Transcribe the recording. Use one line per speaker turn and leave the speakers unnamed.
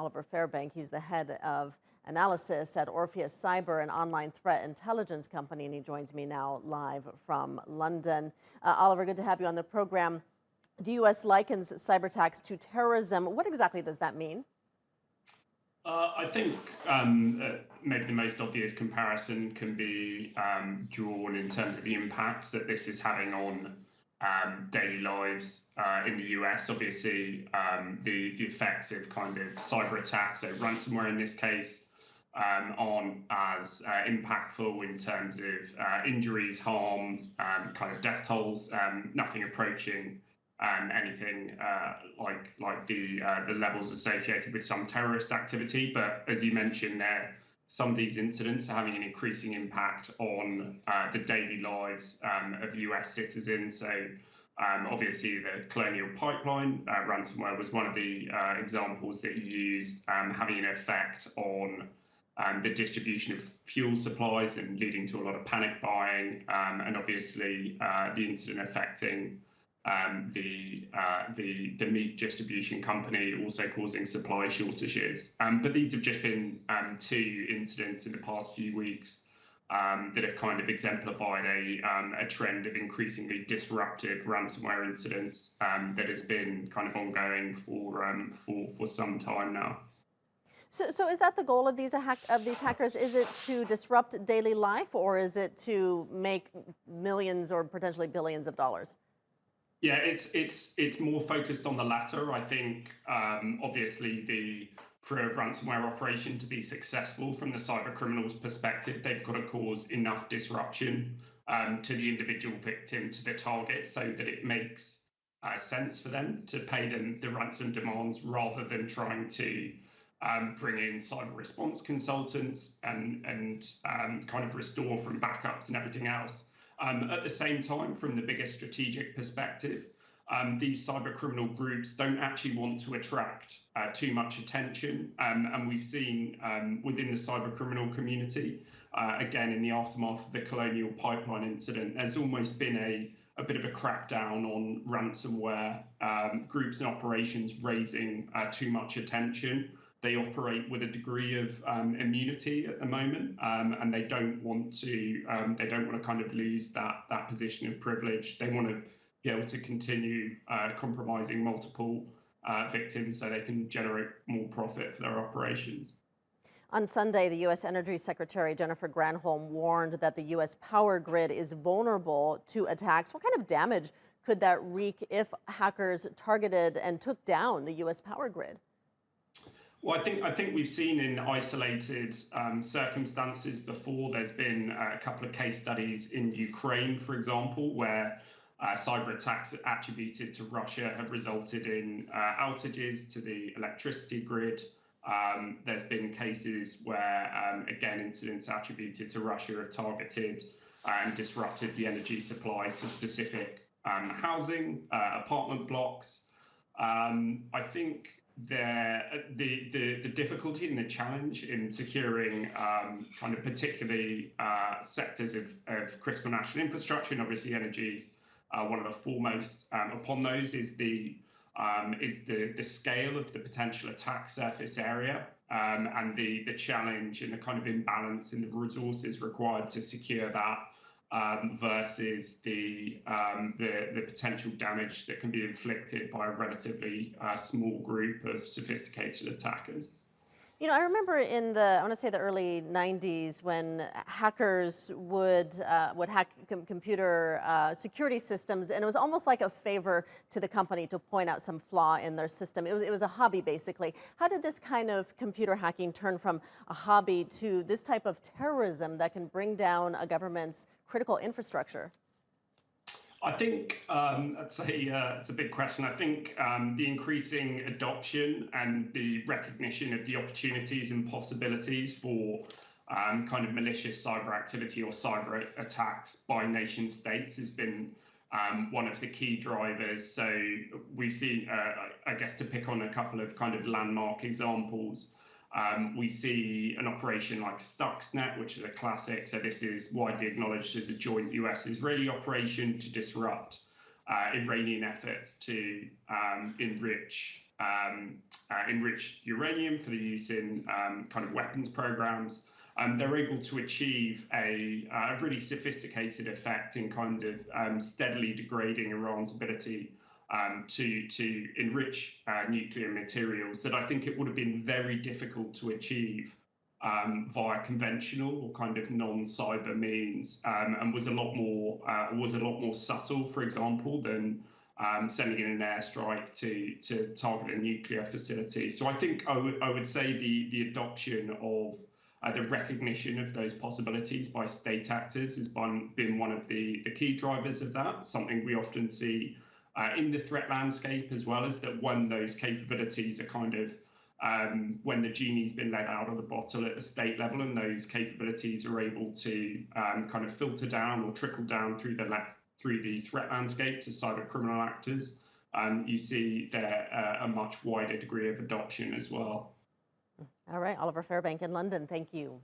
Oliver Fairbank. He's the head of analysis at Orpheus Cyber, an online threat intelligence company, and he joins me now live from London. Oliver, good to have you on the program. The U.S. likens cyber attacks to terrorism. What exactly does that mean?
I think maybe the most obvious comparison can be drawn in terms of the impact that this is having on daily lives in the US. Obviously, the effects of kind of cyber attacks, so ransomware in this case, aren't as impactful in terms of injuries, harm, kind of death tolls, nothing approaching anything like the levels associated with some terrorist activity. But as you mentioned there, some of these incidents are having an increasing impact on the daily lives of US citizens. So obviously the Colonial Pipeline ransomware was one of the examples that you used, having an effect on the distribution of fuel supplies and leading to a lot of panic buying, and obviously the incident affecting the meat distribution company, also causing supply shortages. But these have just been two incidents in the past few weeks that have kind of exemplified a trend of increasingly disruptive ransomware incidents that has been kind of ongoing for some time now.
So is that the goal of these hackers? Is it to disrupt daily life, or is it to make millions or potentially billions of dollars?
Yeah, it's more focused on the latter. I think obviously for a ransomware operation to be successful from the cyber criminals' perspective, they've got to cause enough disruption to the individual victim, to the target, so that it makes sense for them to pay them the ransom demands, rather than trying to bring in cyber response consultants and kind of restore from backups and everything else. At the same time, from the bigger strategic perspective, these cyber criminal groups don't actually want to attract too much attention. And we've seen within the cyber criminal community, again, in the aftermath of the Colonial Pipeline incident, there's almost been a bit of a crackdown on ransomware groups and operations raising too much attention. They operate with a degree of immunity at the moment, and they don't want to kind of lose that position of privilege. They want to be able to continue compromising multiple victims so they can generate more profit for their operations.
On Sunday, the U.S. Energy Secretary Jennifer Granholm warned that the U.S. power grid is vulnerable to attacks. What kind of damage could that wreak if hackers targeted and took down the U.S. power grid?
Well, I think we've seen in isolated circumstances before. There's been a couple of case studies in Ukraine, for example, where cyber attacks attributed to Russia have resulted in outages to the electricity grid. There's been cases where, again, incidents attributed to Russia have targeted and disrupted the energy supply to specific housing, apartment blocks. I think the difficulty and the challenge in securing kind of particularly sectors of critical national infrastructure, and obviously energy is one of the foremost upon those, is the scale of the potential attack surface area, and the challenge and the kind of imbalance in the resources required to secure that versus the potential damage that can be inflicted by a relatively small group of sophisticated attackers.
You know, I remember in I want to say the early 90s, when hackers would hack computer security systems, and it was almost like a favor to the company to point out some flaw in their system. It was a hobby, basically. How did this kind of computer hacking turn from a hobby to this type of terrorism that can bring down a government's critical infrastructure?
I think it's a big question. I think the increasing adoption and the recognition of the opportunities and possibilities for kind of malicious cyber activity or cyber attacks by nation states has been one of the key drivers. So we've seen, I guess, to pick on a couple of kind of landmark examples, we see an operation like Stuxnet, which is a classic. So this is widely acknowledged as a joint US-Israeli operation to disrupt Iranian efforts to enrich enriched uranium for the use in kind of weapons programs. They're able to achieve a really sophisticated effect in kind of steadily degrading Iran's ability to enrich nuclear materials that I think it would have been very difficult to achieve via conventional or kind of non-cyber means, and was a lot more subtle, for example, than sending in an airstrike to target a nuclear facility. So I think I would say the adoption of the recognition of those possibilities by state actors has been one of the key drivers of that. Something we often see in the threat landscape as well, is that when those capabilities are kind of when the genie's been let out of the bottle at the state level, and those capabilities are able to kind of filter down or trickle down through the threat landscape to cyber criminal actors, you see there a much wider degree of adoption as well.
All right, Oliver Fairbank in London, thank you.